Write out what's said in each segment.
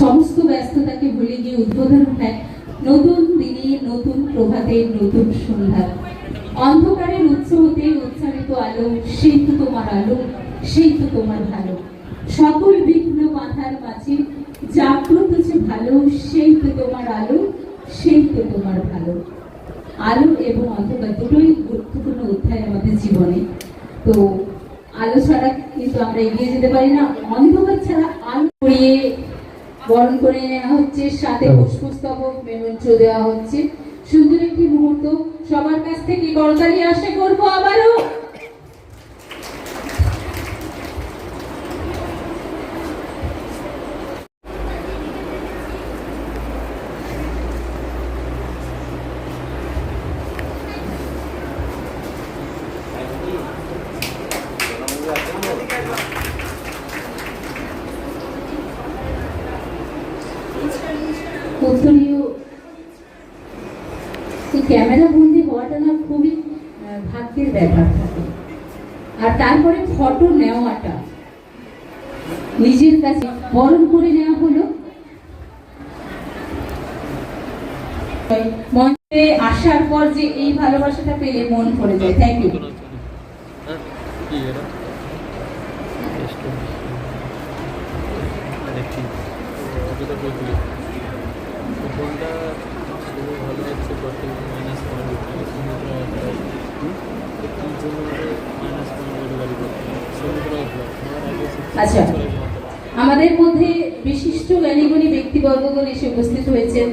সমস্ত ব্যস্ততাকে ভুলে গিয়ে উদ্বোধন হয় নতুন দিনে, নতুন প্রভাতে, নতুন সন্ধ্যা। অন্ধকারের উৎস হতে উচ্চারিত আলো, সেই তো তোমার আলো, সেই তো তোমার ভালো। সকল বিঘ্ন বাধার মাঝে জাগ্রত যে ভালো, সেই তো তোমার আলো, সেই তো তোমার ভালো। আলো এবং অন্ধকার দুটোই গুরুত্বপূর্ণ অধ্যায় আমাদের জীবনে। তো আলো ছাড়া কিন্তু আমরা এগিয়ে যেতে পারি না, অন্ধকার ছাড়া আলো পড়িয়ে বরণ করে নেওয়া হচ্ছে, সাথে পুষ্পস্তবক মেমন্ট দেওয়া হচ্ছে। সুন্দর একটি মুহূর্ত, সবার কাছ থেকে করতালি আশা করবো আবারও। উত্তরীয় ক্যামেরা বন্দি হওয়াটা না খুবই ভাগ্যের ব্যাপার থাকে, আর তারপরে ফটো নেওয়াটা নিজের কাছে বরণ করে নেওয়া হলো। মঞ্চে আসার পর যে এই ভালোবাসাটা পেলে মন ভরে যায়। Thank you. আচ্ছা, আমাদের মধ্যে বিশিষ্ট জ্ঞানীগুণী ব্যক্তিবর্গগণ এসে উপস্থিত হয়েছেন,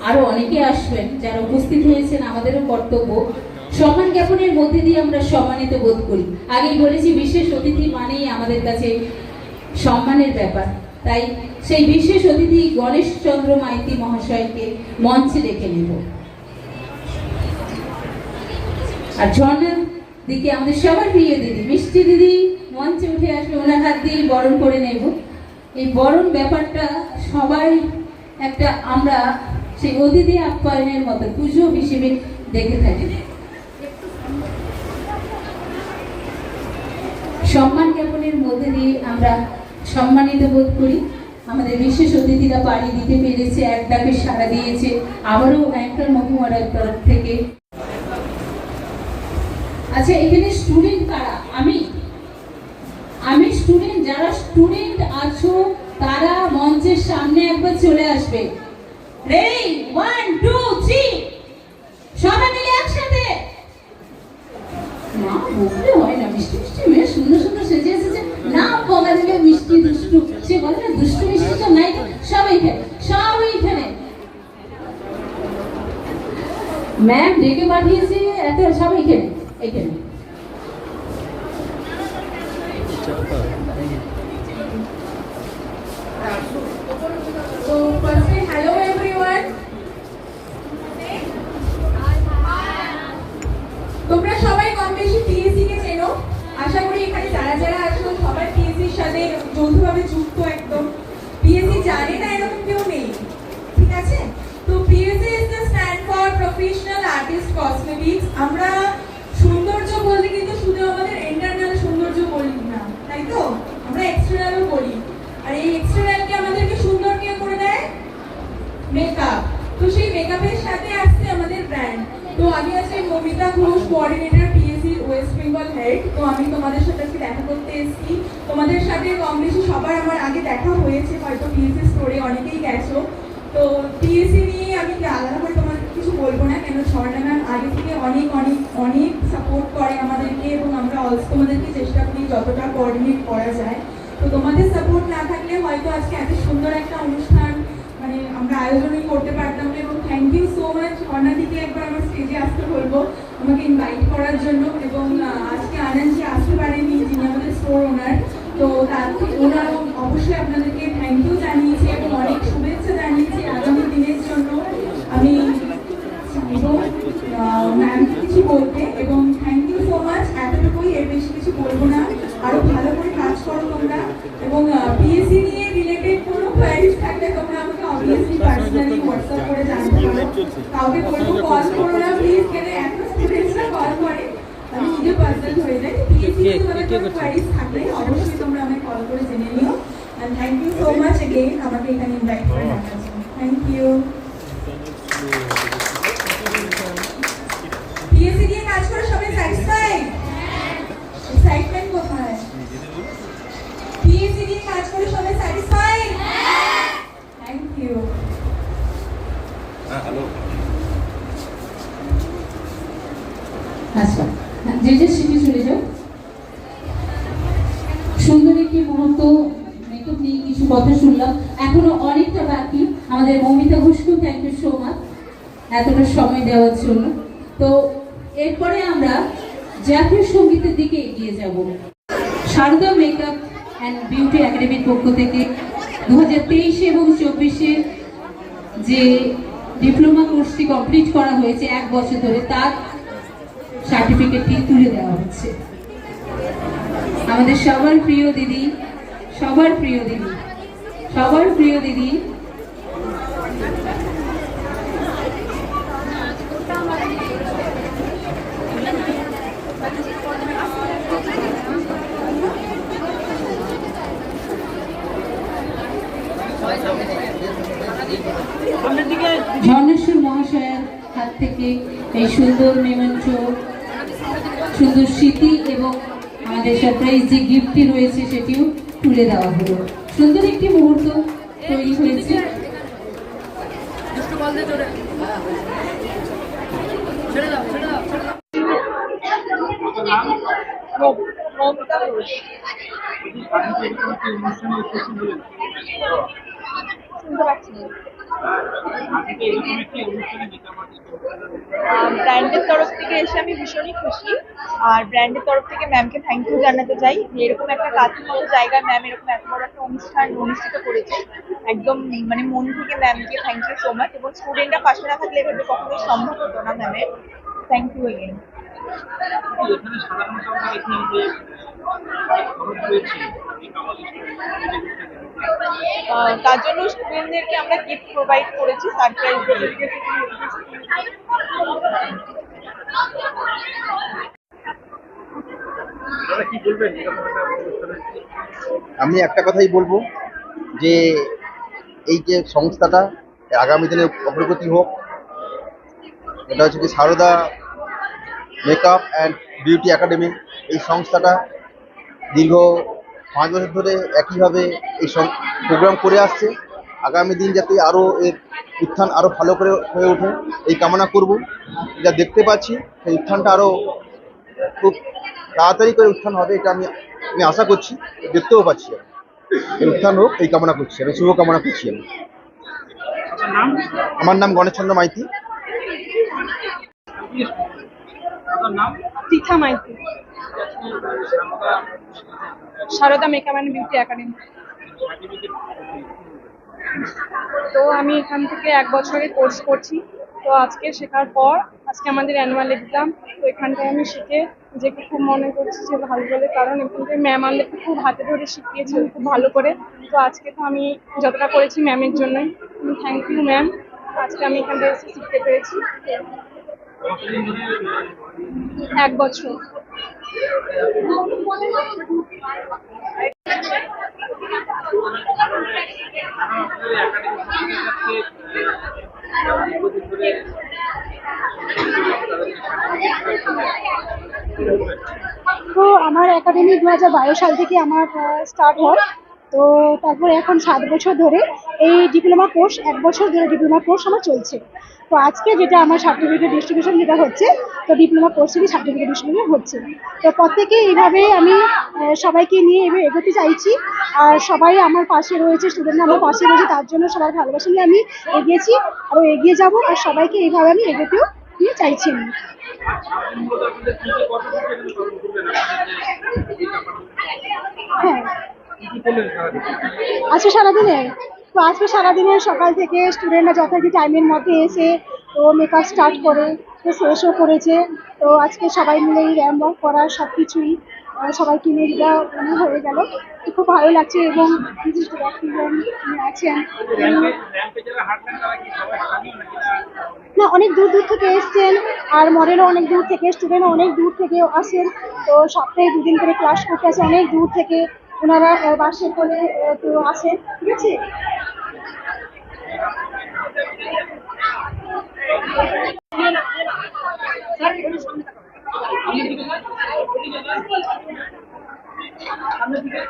আরো অনেকে আসবেন। যারা উপস্থিত হয়েছেন আমাদেরও কর্তব্য সম্মান জ্ঞাপনের মধ্যে দিয়ে আমরা সম্মানিত বোধ করি। আগেই বলেছি বিশেষ অতিথি মানেই আমাদের কাছে সম্মানের ব্যাপার, তাই সেই বিশেষ অতিথি গণেশ চন্দ্র মাইতি মহাশয়কে মঞ্চে ডেকে নেব। আর ঝর্ণার দিকে আমাদের সবার প্রিয় দিদি মিষ্টি দিদি মঞ্চে উঠে আসলে ওনার হাত দিয়ে বরণ করে নেব। এই বরণ ব্যাপারটা সবাই একটা আমরা সেই অতিথি আপ্যায়নের মতো পুজো হিসেবে দেখে থাকি। সম্মান জ্ঞাপনের মধ্যে দিয়ে আমরা সম্মানিত বোধ করি। আমাদের বিশেষ অতিথিরা পাড়ি দিতে পেরেছে, এক ডাকে সাড়া দিয়েছে। আবারও অ্যাঙ্কার মহিমার তরফ থেকে। আচ্ছা, এখানে স্টুডেন্ট কারা? আমি স্টুডেন্ট। যারা স্টুডেন্ট আছো তারা মঞ্চের সামনে একবার চলে আসবে। রেডি, 1 2 3 সবাই মিলে একসাথে। না বললে হয় না, মিষ্টি মিষ্টি মেয়ে সুন্দর সুন্দর সেজে এসেছে, না বলা দিলে মিষ্টি দুষ্টু, সে বলে না দুষ্টু মিষ্টি তো নাই। সবাই এখানে ম্যাম ডেকে পাঠিয়েছে, এত সবাই এখানে। So firstly, hello everyone. তোমরা সবাই কম বেশি পিএসসি কে চেনো। আশা করি এখানে যারা যারা আছো সবাই পিএসসির সাথে যৌথভাবে যুক্ত। একদম পিএসসি জানে না এরকম কেউ নেই, ঠিক আছে? তো PSC is the stand for professional artist cosmetics. আমরা সৌন্দর্য বলতে কিন্তু শুধু আমাদের ইন্টারনাল সৌন্দর্য বলি না, তাই তো? আমরা এক্সটার্নালও বলি। আর এই এক্সটার্নালকে আমাদেরকে সুন্দর কে করে দেয়? মেকআপ। তো সেই মেকআপের সাথে আসছে আমাদের ব্র্যান্ড। তো আমি আছি Mamita Ghosh, coordinator PSC West Bengal head. তো আমি তোমাদের সাথে আজকে দেখা করতে এসেছি। তোমাদের সাথে কম বেশি সবার আমার আগে দেখা হয়েছে, হয়তো পিএসসি স্টোরে অনেকেই গেছো। তো পিএসসি নিয়ে আমি আলাদা করে তোমাদের কিছু বলবো না, কেন ঝর্ণা ম্যাম আগে থেকে অনেক সাপোর্ট করে আমাদেরকে, এবং আমরা অলসো তোমাদেরকে চেষ্টা করি যতটা কোঅর্ডিনেট করা যায়। তো তোমাদের সাপোর্ট না থাকলে হয়তো আজকে এত সুন্দর একটা অনুষ্ঠান মানে আমরা আয়োজনই করতে পারতাম না। এবং থ্যাংক ইউ সো মাচ ঝর্ণাদিকে একবার আমার স্টেজে আসতে বলবো আমাকে ইনভাইট করার জন্য। এবং আজকে আনন্দজি আসতে পারেনি, যিনি আমাদের স্টোর ওনার। তো ওনার অবশ্যই আপনাদেরকে থ্যাংক ইউ জানিয়েছি এবং অনেক শুভেচ্ছা জানিয়েছি আগামী দিনের জন্য। আমি চাইবো ম্যাম কিছু বলতে, এবং থ্যাংক ইউ সো মাচ। এতটুকুই, এর বেশি কিছু বলবো না। আরো ভালো করে কাজ করো তোমরা, এবং পিএসসি নিয়ে রিলেটেড কোনো কোয়ারিজ থাকলে তোমরা আমাকে অবভিয়াসলি পার্সোনালি হোয়াটসঅ্যাপ করে জানতে পারো। কাউকে বলবো কল করো না প্লিজ, কেন এত স্টুডেন্টসরা কল করে আমি নিজে পার্সোনাল হয়ে যাই। পিএসসি নিয়ে তোমাদের কোনো কোয়ারিজ থাকলে অবশ্যই তোমরা আমাকে কল করে জেনে নিও। and thank you so much again আমাকে এখানে ইনভাইট করে ডাকার জন্য থ্যাংক ইউ পিএসসি নিয়ে কাজ করে সবাই স্যাটিসফাইড এক্সাইটমেন্ট কোথায় পিএসসি নিয়ে কাজ করে সবাই স্যাটিসফাইড থ্যাংক ইউ হ্যালো আচ্ছা যে শিখে চলে যাও সুন্দর একটি মুহূর্ত মেকআপ নিয়ে কিছু কথা শুনলাম এখনো অনেকটা বাকি আমাদের মমিতা ঘোষকেও থ্যাংক ইউ সো মাচ এতটা সময় দেওয়ার জন্য তো এরপরে আমরা জাতীয় সঙ্গীতের দিকে এগিয়ে যাব সারদা মেকআপ অ্যান্ড বিউটি একাডেমির পক্ষ থেকে 2023 এবং 24 যে ডিপ্লোমা কোর্সটি কমপ্লিট করা হয়েছে 1 বছর ধরে তার সার্টিফিকেটটি তুলে দেওয়া হচ্ছে আমাদের সবার প্রিয় দিদি ঝর্ণেশ্বর মহাশয়ের হাত থেকে এই সুন্দর মেমেন্টো সুন্দর স্মৃতি এবং আমাদের সারপ্রাইজ যে গিফটটি রয়েছে সেটিও তুলে দেওয়া হলো সুন্দর একটি মুহূর্ত তৈরি হয়েছে ব্র্যান্ডের তরফ থেকে এসে আমি ভীষণই খুশি আর ব্র্যান্ডের তরফ থেকে ম্যামকে থ্যাংক ইউ জানাতে চাই যে এরকম একটা কাছের মতো জায়গায় ম্যাম এরকম এত বড় একটা অনুষ্ঠান অনুষ্ঠিত করেছে একদম মানে মন থেকে ম্যামকে থ্যাংক ইউ সো মাচ এবং স্টুডেন্টরা পাশে না থাকলে এভাবে কখনোই সম্ভব হতো না ম্যামের থ্যাংক ইউ এগেন এখানে সাধারণত আমরা দেখি যে খরচ রয়েছে তার জন্য স্টুডেন্টদেরকে আমরা গিফট প্রোভাইড করেছি সারপ্রাইজ কি বলবেন এরকম একটা অনুষ্ঠানে আমি একটা কথাই বলবো যে এই যে সংস্থাটা আগামী দিনে অগ্রগতি হোক এটা হচ্ছে কি Sarada makeup and beauty academy এই সংস্থাটা দীর্ঘ 5 বছর ধরে একইভাবে এই প্রোগ্রাম করে আসছে আগামী দিন যাতে আরও এর উত্থান আরও ভালো করে হয়ে ওঠে এই কামনা করব যা দেখতে পাচ্ছি সেই উত্থানটা আরও খুব তাড়াতাড়ি করে উত্থান হবে এটা আমি আশা করছি দেখতেও পাচ্ছি এই উত্থান হোক এই কামনা করছি আমি শুভকামনা করছি আমি আমার নাম Ganeshchandra Maiti Tikha Maiti Sarada makeup and beauty academy তো আমি এখান থেকে 1 বছরের কোর্স করছি তো আজকে শেখার পর আজকে আমাদের অ্যানুয়াল এক্সাম তো এখানটায় আমি শিখে নিজেকে খুব মনে করছি যে ভালো বলে কারণ এখানটায় ম্যাম আমাদেরকে খুব হাতে ধরে শিখিয়েছে খুব ভালো করে তো আজকে তো আমি যতটা করেছি ম্যামের জন্যই থ্যাংক ইউ ম্যাম আজকে আমি এখানটায় এসে শিখতে পেরেছি 1 বছর তো আমার একাডেমি 2012 সাল থেকে আমার স্টার্ট হয় তো তারপরে এখন 7 বছর ধরে এই ডিপ্লোমা কোর্স 1 বছর ধরে ডিপ্লোমা কোর্স আমার চলছে তো আজকে যেটা আমার সার্টিফিকেট ডিস্ট্রিবিউশন যেটা হচ্ছে তো ডিপ্লোমা কোর্সেরই সার্টিফিকেট ডিস্ট্রিবিউশন হচ্ছে তো প্রত্যেকে এইভাবে আমি সবাইকে নিয়ে এভাবে এগোতে চাইছি আর সবাই আমার পাশে রয়েছে স্টুডেন্টরা আমার পাশে রয়েছে তার জন্য সবার ভালোবাসা নিয়ে আমি এগিয়েছি আরও এগিয়ে যাব আর সবাইকে এইভাবে আমি এগোতেও নিয়ে চাইছি আমি হ্যাঁ আজকে সারাদিনে তো আজকে সারাদিনে সকাল থেকে স্টুডেন্টরা যথারীতি টাইমের মধ্যে এসে তো মেকআপ স্টার্ট করে তো শেষও করেছে তো আজকে সবাই মিলে এই র্যাম্প ওয়াক করা সব কিছুই সবাইকে নিয়ে এটা হয়ে গেল খুব ভালো লাগছে এবং বিশিষ্ট ব্যক্তিগণ আছেন না অনেক দূর দূর থেকে এসছেন আর মডেলও অনেক দূর থেকে স্টুডেন্টও অনেক দূর থেকে আসেন তো সপ্তাহে 2 দিন করে ক্লাস করতে আসে অনেক দূর থেকে ওনারা বাসে করে তো আসেন, ঠিক আছে। সামনের দিকে